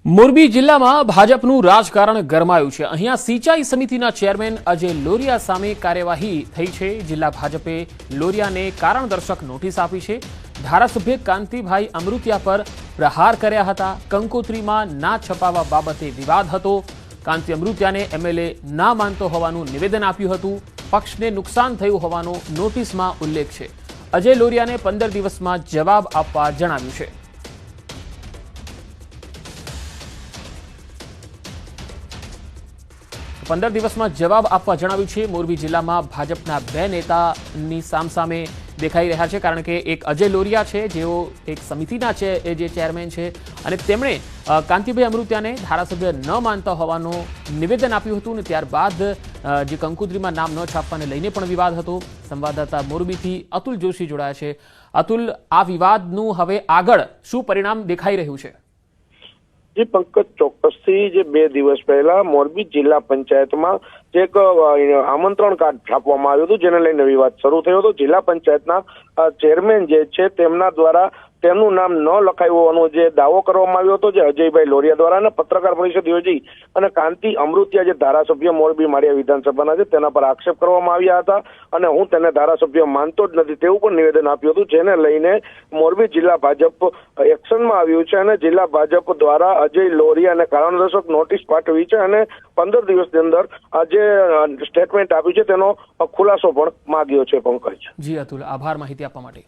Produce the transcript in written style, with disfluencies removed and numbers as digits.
મોરબી જિલ્લામાં ભાજપનું રાજકારણ ગરમાયું છે। અહીંયા સિંચાઈ સમિતિના ચેરમેન અજય લોરિયા સામે કાર્યવાહી થઈ છે। જિલ્લા ભાજપે લોરિયાને કારણદર્શક નોટિસ આપી છે। ધારાસભ્ય કાંતિભાઈ અમૃતિયા પર પ્રહાર કર્યા હતા। કંકોત્રીમાં ના છપાવવા બાબતે વિવાદ હતો। કાંતિ અમૃતિયાને એમએલએ ના માનતો હોવાનું નિવેદન આપ્યું હતું। પક્ષને નુકસાન થયું હોવાનો નોટિસમાં ઉલ્લેખ છે। અજય લોરિયાને 15 દિવસમાં જવાબ આપવા જણાવ્યું છે। पंदर दिवस में जवाब आपवा जणाव्युं छे। मोरबी जिला में भाजपना बे नेतानी सामसामे देखाई रह्या छे, कारण के एक अजय लोरिया छे जेओ एक समितिना जे चेरमेन छे अने तेमणे कांतिभाई अमृतियाने धारासभ्य न मानता होवानुं निवेदन आप्युं हतुं। त्यारबाद जे कंकोत्रीमां नाम न छापवाने लईने पण विवाद हतो। संवाददाता मोरबीथी अतुल जोशी जोડાયા છે। अतुल, आ विवादनुं हवे आगळ शुं परिणाम देखाई रह्युं छे? जी पंकज, ચોક્કસથી જે 2 દિવસ પહેલા મોરબી જિલ્લા પંચાયતમાં જે એક આમંત્રણ કાર્ડ છાપવામાં આવ્યું હતું, જેને લઈને વિવાદ શરૂ થયો હતો। જિલ્લા પંચાયતના ચેરમેન જે છે તેમના દ્વારા તેમનું નામ ન લખાયું હોવાનો જે દાવો કરવામાં આવ્યો હતો, જે અજયભાઈ લોરિયા દ્વારા, અને પત્રકાર પરિષદ યોજી અને કાંતિ અમૃતિયા જે ધારાસભ્ય મોરબી માળિયા વિધાનસભાના છે તેના પર આક્ષેપ કરવામાં આવ્યા હતા અને હું તેને ધારાસભ્ય માનતો જ નથી તેવું પણ નિવેદન આપ્યું હતું, જેને લઈને મોરબી જિલ્લા ભાજપ એક્શનમાં આવ્યું છે અને જિલ્લા ભાજપ દ્વારા અજય લોરિયાને કારણદર્શક નોટિસ પાઠવી છે અને 15 દિવસની અંદર જે સ્ટેટમેન્ટ આપ્યું છે તેનો ખુલાસો પણ માંગ્યો છે। પંકજ, જી અતુલ, આભાર માહિતી આપવા માટે।